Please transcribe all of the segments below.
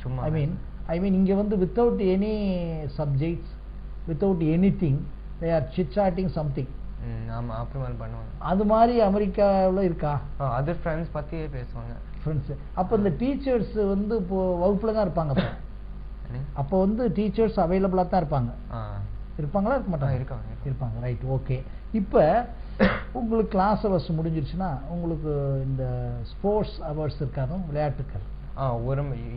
சும்மா I mean இங்க வந்து without any subjects, without anything, they are chit-chatting something. ஆமா அப்படி மாதிரி பண்ணுவாங்க. அது மாதிரி அமெரிக்காவுல இருக்கா? அது ஃப்ரெண்ட்ஸ் பத்தியே பேசுவாங்க. ஃப்ரெண்ட்ஸ். அப்ப இந்த டீச்சர்ஸ் வந்து இப்போ வகுப்புல தான் இருப்பாங்க. அப்போ வந்து டீச்சர்ஸ் அவைலபிளா தான் இருப்பாங்க. இருப்பாங்களா இருக்க மாட்டாங்க? இருப்பாங்க. Right, okay. இப்போ உங்களுக்கு கிளாஸ் ஹவர்ஸ் முடிஞ்சிருச்சுன்னா உங்களுக்கு இந்த ஸ்போர்ட்ஸ் ஹவர்ஸ் இருக்காதும், விளையாட்டுக்கள்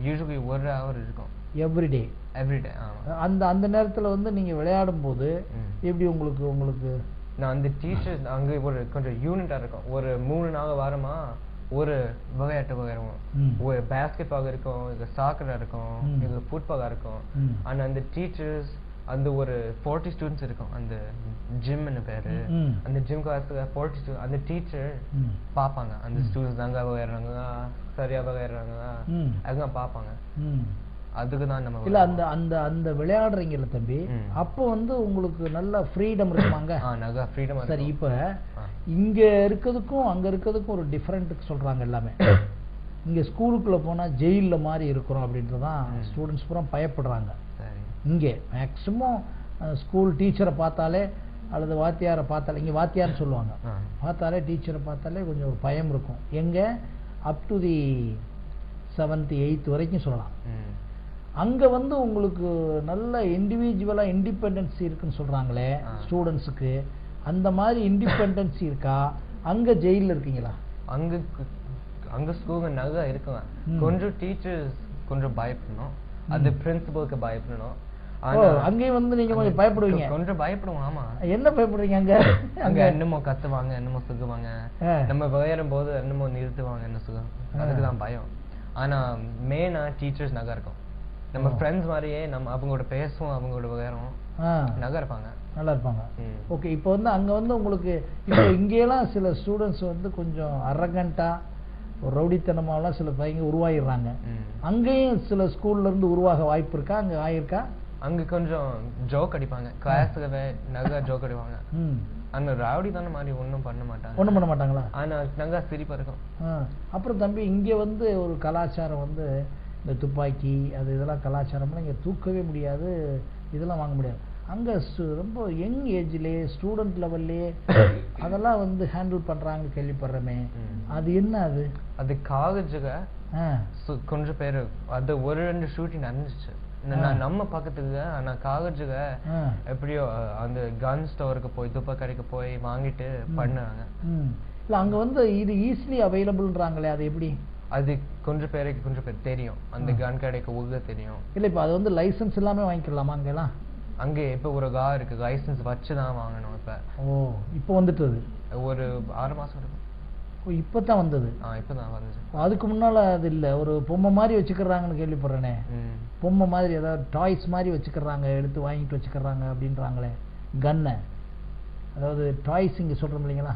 யூசுவலி 1 hour இருக்கும் எவ்ரிடே. அந்த அந்த நேரத்தில் வந்து நீங்கள் விளையாடும் போது எப்படி உங்களுக்கு நான் அந்த டீச்சர்ஸ் அங்கே ஒரு கொஞ்சம் யூனிட்டாக இருக்கும். ஒரு 3 நாள் வாரமா ஒரு விளையாட்டு விளையாடுவோம். ஒரு பேஸ்கெட் பால் இருக்கும், இது சாக்கரை இருக்கும், இது ஃபுட்பாலாக இருக்கும். ஆனால் அந்த டீச்சர்ஸ் அந்த ஒரு 40 ஸ்டூடெண்ட்ஸ் இருக்கும் அந்த ஜிம்னு பேரு. அந்த ஜிம் கிளாஸ்ல 40 ஸ்டூடெண்ட் அந்த டீச்சர் பார்ப்பாங்க அந்த ஸ்டூடெண்ட்ஸ் அங்கே விளையாடுறாங்களா, சரியா விளையாடுறாங்களா, அதெல்லாம் பார்ப்பாங்க. அதுக்கு தான் நம்ம இல்ல அந்த அந்த அந்த விளையாடுறீங்கல்ல தம்பி, அப்போ வந்து உங்களுக்கு நல்ல ஃப்ரீடம் இருக்குமாங்க? நல்ல ஃப்ரீடம். சரி, இப்போ இங்க இருக்கிறதுக்கும் அங்க இருக்கிறதுக்கும் ஒரு டிஃபரெண்ட் சொல்றாங்க எல்லாமே. இங்க ஸ்கூலுக்குள்ள போனா ஜெயில்ல மாதிரி இருக்கிறோம் அப்படின்றதான் ஸ்டூடெண்ட்ஸ் பூரா பயப்படுறாங்க. இங்கே மேக்சிமம் ஸ்கூல் டீச்சரை பார்த்தாலே அல்லது வாத்தியாரை பார்த்தாலே, இங்கே வாத்தியார்னு சொல்லுவாங்க, பார்த்தாலே டீச்சரை பார்த்தாலே கொஞ்சம் ஒரு பயம் இருக்கும். எங்கே up to the 7th 8th வரைக்கும் சொல்லலாம். அங்கே வந்து உங்களுக்கு நல்ல இண்டிவிஜுவலாக இண்டிபெண்டன்சி இருக்குன்னு சொல்கிறாங்களே ஸ்டூடெண்ட்ஸுக்கு, அந்த மாதிரி இண்டிபெண்டன்சி இருக்கா? அங்கே ஜெயிலில் இருக்கீங்களா? அங்கே ஸ்கூல் நல்லா இருக்குங்க. கொஞ்சம் டீச்சர்ஸ் கொஞ்சம் பயப்படணும், அது பிரின்சிபலுக்கு பயப்படணும். அங்கேயும் வந்து நீங்க கொஞ்சம் பயப்படுவீங்க? கொஞ்சம் பயப்படுவோம். ஆமா. என்ன பயப்படுறீங்க? அங்க என்னமோ கத்துவாங்க, என்னமோ சொல்லுவாங்க, நம்ம விளையாடும் போது என்னமோ நிறுத்துவாங்க, என்ன சொல்லுவாங்க, அதுக்குதான் பயம். ஆனா மெயினா டீச்சர்ஸ் நல்லா இருக்கும். நம்ம ஃப்ரெண்ட்ஸ் மாதிரியே நம்ம அவங்களோட பேசுவோம், அவங்களோட விளையாடுவோம், நல்லா இருப்பாங்க, நல்லா இருப்பாங்க. ஓகே. இப்போ வந்து அங்க வந்து உங்களுக்கு இப்போ இங்கெல்லாம் சில ஸ்டூடெண்ட்ஸ் வந்து கொஞ்சம் அரகண்டா ரவுடித்தனமாலாம் சில பையங்க உருவாகிடுறாங்க. அங்கேயும் சில ஸ்கூல்ல இருந்து உருவாக வாய்ப்பு இருக்கா? அங்க ஆயிருக்கா? அங்க கொஞ்சம் ஜோக் அடிப்பாங்க, கிளாஸ்ல நல்லா ஜோக் அடிப்பாங்க. அந்த ரவுடி தானே மாதிரி ஒன்றும் பண்ண மாட்டாங்களா? ஆனா நல்லா சிரிப்பா இருக்கும். அப்புறம் தம்பி இங்க வந்து ஒரு கலாச்சாரம் வந்து இந்த துப்பாக்கி அது இதெல்லாம் கலாச்சாரம்லாம் இங்க தூக்கவே முடியாது, இதெல்லாம் வாங்க முடியாது. அங்க ரொம்ப யங் ஏஜ்லயே ஸ்டூடெண்ட் லெவல்லே அதெல்லாம் வந்து ஹேண்டில் பண்றாங்க கேள்விப்படுறமே, அது என்ன? அது காலேஜுல கொஞ்சம் பேரு அது 1-2 ஷூட்டிங் நடந்துச்சு நம்ம பக்கத்துக்கு. ஆனா காலேஜுல எப்படியோ அந்த கன் ஸ்டோருக்கு போய் துப்பாக்கி கடைக்கு போய் வாங்கிட்டு பண்ணாங்க. இல்ல அங்க வந்து இது ஈஸிலி அவைலபிள்ன்றாங்களே, அது எப்படி? அது கொஞ்சம் பேருக்கு தெரியும், அந்த கன் கடைக்கு உள்ள தெரியும். இல்ல இப்ப அது வந்து லைசன்ஸ் எல்லாமே வாங்கிக்கலாமா அங்கெல்லாம்? அங்க இப்ப ஒரு கார் இருக்கு, லைசன்ஸ் வச்சுதான் வாங்கணும். இப்ப வந்துட்டு ஒரு 6 மாசம் இருக்கும். இப்பதான் வந்தது? இப்பதான் வந்துச்சு. அதுக்கு முன்னால அது இல்ல, ஒரு பொம்மை மாதிரி வச்சுக்கிறாங்கன்னு கேள்விப்படுறேனே. பொம்மை மாதிரி ஏதாவது டாய்ஸ் மாதிரி வச்சுக்கிறாங்க, எடுத்து வாங்கிட்டு வச்சுக்கிறாங்க அப்படின்றாங்களே கன்னை. அதாவது டாய்ஸ் இங்க சொல்றோம் இல்லைங்களா,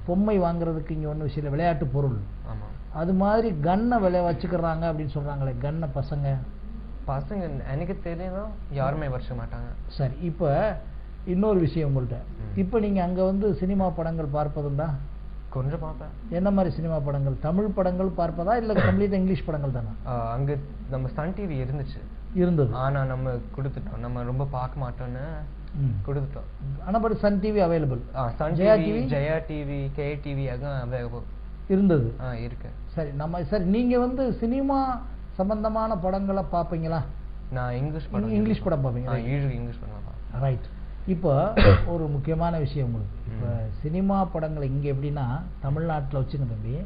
பொம்மை வாங்குறதுக்கு இங்க ஒன்றும் விஷயம், விளையாட்டு பொருள் அது மாதிரி கன்னை வச்சுக்கிறாங்க அப்படின்னு சொல்றாங்களே, கன்னை பசங்க எனக்கு தெரியும் யாருமே வச்சுக்க மாட்டாங்க. சரி, இப்ப இன்னொரு விஷயம் உங்கள்கிட்ட, இப்ப நீங்க அங்க வந்து சினிமா படங்கள் பார்ப்பதுண்டா? கொஞ்சம் பார்ப்பேன். என்ன மாதிரி சினிமா படங்கள்? தமிழ் படங்கள் பார்ப்பதா இல்ல கம்ப்ளீட்டா இங்கிலீஷ் படங்கள் தானா? அங்க நம்ம சன் டிவி இருந்தது, ஆனா நம்ம கொடுத்துட்டோம், நம்ம ரொம்ப பார்க்க மாட்டோம்னு கொடுத்துட்டோம். ஆனா but Sun TV available, Sun TV, Jaya TV, K TV அதான் அவைலபிள் இருந்தது இருக்கு. சரி, சரி நீங்க வந்து சினிமா சம்பந்தமான படங்களை பார்ப்பீங்களா? நான் இங்கிலீஷ் படம் பார்ப்பீங்களா? இங்கிலீஷ் படம். ரைட். இப்போ ஒரு முக்கியமான விஷயம் உங்களுக்கு, இப்போ சினிமா படங்களை இங்கே எப்படின்னா தமிழ்நாட்டில் வச்சுங்க தம்பி,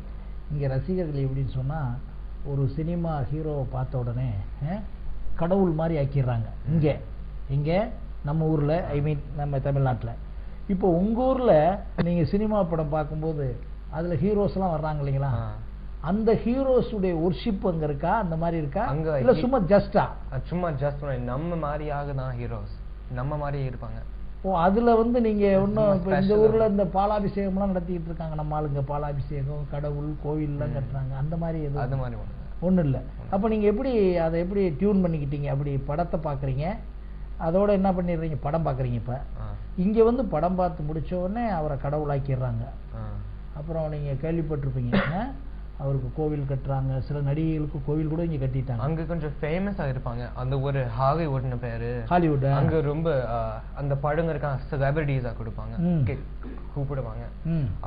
இங்கே ரசிகர்கள் எப்படின்னு சொன்னால் ஒரு சினிமா ஹீரோவை பார்த்த உடனே கடவுள் மாதிரி ஆக்கிடுறாங்க. இங்கே நம்ம ஊரில், ஐ மீன் நம்ம தமிழ்நாட்டில். இப்போ உங்கள் ஊரில் நீங்கள் சினிமா படம் பார்க்கும்போது அதில் ஹீரோஸ்லாம் வர்றாங்க இல்லைங்களா, அந்த ஹீரோஸ் உடைய ஒர்ஷிப் அங்க இருக்கா? அந்த மாதிரி இருக்கா இல்ல சும்மா ஜஸ்டா? சும்மா ஜஸ்ட் நம்ம மாதிரியாக தான் ஹீரோஸ், நம்ம மாதிரியே இருப்பாங்க. ஓ, அதுல வந்து நீங்க ஒன்னும் இந்த ஊர்ல இந்த பாலாபிஷேகம்லாம் நடத்திட்டு இருக்காங்க நம்ம ஆளுங்க, பாலாபிஷேகம் கடவுள் கோயில்லாம் கட்டுறாங்க, அந்த மாதிரி எதுவும் அது மாதிரி ஒன்றும் இல்லை. அப்போ நீங்க எப்படி அதை எப்படி டியூன் பண்ணிக்கிட்டீங்க? அப்படி படத்தை பார்க்குறீங்க, அதோட என்ன பண்ணிடுறீங்க, படம் பார்க்குறீங்க. இப்போ இங்கே வந்து படம் பார்த்து முடிச்ச உடனே அவரை கடவுளாக்கிடுறாங்க. அப்புறம் நீங்க கேள்விப்பட்டிருப்பீங்க, அவருக்கு கோவில் கட்டுறாங்க, சில நடிகைகளுக்கு கோவில் கூட இங்க கட்டிட்டாங்க. அங்க கொஞ்சம் ஃபேமஸா இருப்பாங்க. அந்த ஒரு ஹாலிவுட்னு பேரு, ஹாலிவுட் அங்க ரொம்ப அந்த படங்க இருக்காங்க, செலிபிரிட்டிஸா கொடுப்பாங்க, கூப்பிடுவாங்க,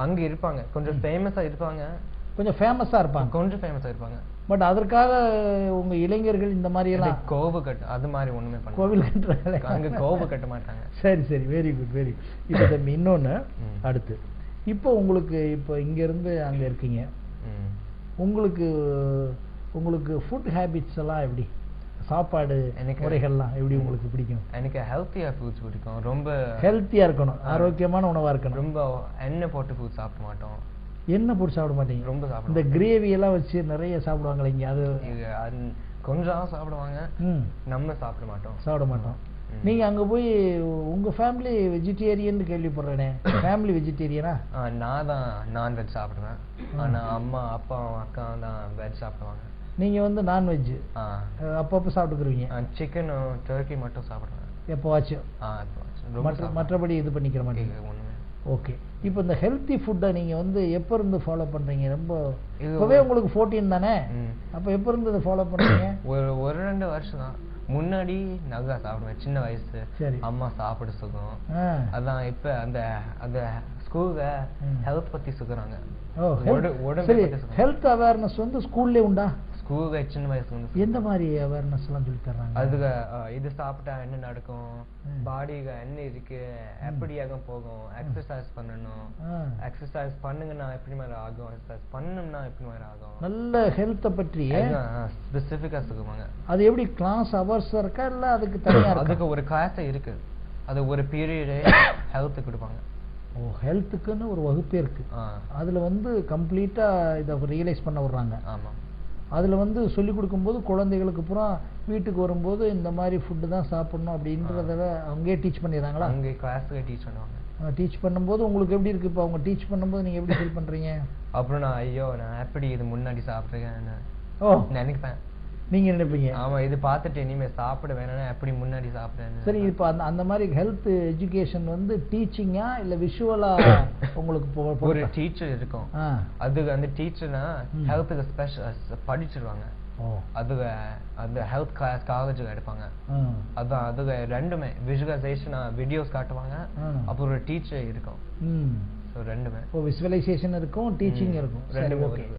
அங்க இருப்பாங்க. கொஞ்சம் ஃபேமஸா இருப்பாங்க, கொஞ்சம் ஃபேமஸா இருப்பாங்க, கொஞ்சம் ஃபேமஸா இருப்பாங்க. பட் அதற்காக உங்க இளைஞர்கள் இந்த மாதிரி எல்லாம் கோவு கட்டு அது மாதிரி ஒண்ணுமே பண்ண கோவில் கட்டுறாங்க, அங்க கோவு கட்ட மாட்டாங்க. சரி சரி, வெரி குட் வெரி குட். இப்போ தம்பி இன்னொன்னு அடுத்து, இப்போ உங்களுக்கு இப்போ இங்க இருந்து அங்க இருக்கீங்க, உங்களுக்கு உங்களுக்கு ஃபுட் ஹேபிட்ஸ் எல்லாம் எப்படி, சாப்பாடு முறைகள்லாம் எப்படி உங்களுக்கு பிடிக்கும்? எனக்கு ஹெல்த்தியா ஃபுட்ஸ் பிடிக்கும். ரொம்ப ஹெல்த்தியா இருக்கணும், ஆரோக்கியமான உணவா இருக்கணும். ரொம்ப எண்ணெய் போட்டு ஃபுட் சாப்பிட மாட்டோம். எண்ணெய் போட்டு சாப்பிட மாட்டீங்க? ரொம்ப சாப்பிட. இந்த கிரேவி எல்லாம் வச்சு நிறைய சாப்பிடுவாங்களே இங்க, அது கொஞ்சம் சாப்பிடுவாங்க, நம்ம சாப்பிட மாட்டோம். நீங்க அங்க போய் உங்க ஃபேமிலி வெஜிடேரியன் கேள்விப்படுறேனே, ஃபேமிலி வெஜிடேரியனா? நான் தான் நான்வெஜ் சாப்பிடுவேன், ஆனா அம்மா அப்பா அக்கா தான் வெஜ் சாப்பிடுவாங்க. நீங்க வந்து நான்வெஜ் அப்பப்போ சாப்பிட்டுக்குருவீங்க? சிக்கனும் டர்க்கி மட்டும் சாப்பிடுவேன் எப்போவாச்சும், மற்றபடி இது பண்ணிக்கிற மாட்டீங்க? ஓகே. இப்போ இந்த ஹெல்த்தி ஃபுட்டை நீங்க வந்து எப்போ இருந்து ஃபாலோ பண்றீங்க? ரொம்ப இப்பவே உங்களுக்கு 14 தானே, அப்ப எப்போ இருந்து இதை ஃபாலோ பண்றீங்க? ஒரு 2 வருஷம் தான். முன்னாடி நல்லா சாப்பிடுவேன் சின்ன வயசு, அம்மா சாப்பிட சுகம், அதான் இப்ப அந்த அந்த ஸ்கூல்ல ஹெல்த் பத்தி சொல்றாங்க. ஹெல்த் அவேர்னஸ் வந்து ஸ்கூல்லே உண்டா? ஸ்கூல்ல சின்ன வயசுல வந்து எந்த மாதிரி அவேர்னஸ் எல்லாம் சொல்லி தர்றாங்க? அதுக்கு இது சாப்பிட்டா என்ன நடக்கும், பாடிக்கு என்ன இருக்கு, எப்படியாக போகும், எக்ஸசைஸ் பண்ணணும், எக்ஸசைஸ் பண்ணுங்கன்னா எப்படி மாதிரி ஆகும், எக்ஸசைஸ் பண்ணணும்னா எப்படி மாதிரி ஆகும், நல்ல ஹெல்த்தை பற்றி ஸ்பெசிஃபிக்கா சொல்லுவாங்க. அது எப்படி கிளாஸ் ஹவர்ஸ் இருக்கா இல்ல அதுக்கு தனியா? அதுக்கு ஒரு கிளாஸ் இருக்கு, அது ஒரு பீரியட் ஹெல்த் கொடுப்பாங்க. ஓ, ஹெல்த்துக்குன்னு ஒரு வகுப்பே இருக்கு, அதுல வந்து கம்ப்ளீட்டா இதை ரியலைஸ் பண்ண விடுறாங்க. ஆமா, அதுல வந்து சொல்லி கொடுக்கும்போது குழந்தைகளுக்கு அப்புறம் வீட்டுக்கு வரும்போது இந்த மாதிரி ஃபுட்டு தான் சாப்பிடணும் அப்படின்றத அங்கேயே டீச் பண்ணிடுறாங்களா? அங்கே கிளாஸ்ல டீச் பண்ணுவாங்க. டீச் பண்ணும்போது உங்களுக்கு எப்படி இருக்கு இப்போ? அவங்க டீச் பண்ணும்போது நீங்க எப்படி ஃபீல் பண்றீங்க? அப்புறம் நான் ஐயோ நான் எப்படி இது முன்னாடி சாப்பிட்றேன்னு நினைப்பேன். நீங்க நினைப்பீங்க? ஆமா, இது பார்த்துட்டு இனிமே சாப்பிட வேணாம்னா எப்படி முன்னாடி சாப்பிடுறேன். சரி, இப்போ அந்த மாதிரி ஹெல்த் எஜுகேஷன் வந்து டீச்சிங்கா இல்ல விஷுவலா? உங்களுக்கு ஒரு டீச்சர் இருக்கும், அது அந்த டீச்சர்னா ஹெல்த்துக்கு ஸ்பெஷல் படிச்சிருவாங்க, அது அந்த ஹெல்த் கிளாஸ் காலேஜ்ல எடுப்பாங்க. அதான் அது ரெண்டுமே விஷுவலைசேஷன், வீடியோஸ் காட்டுவாங்க, அப்புறம் ஒரு டீச்சர் இருக்கும். ரெண்டுமே, விஷுவலைசேஷன் இருக்கும், டீச்சிங் இருக்கும், ரெண்டுமே.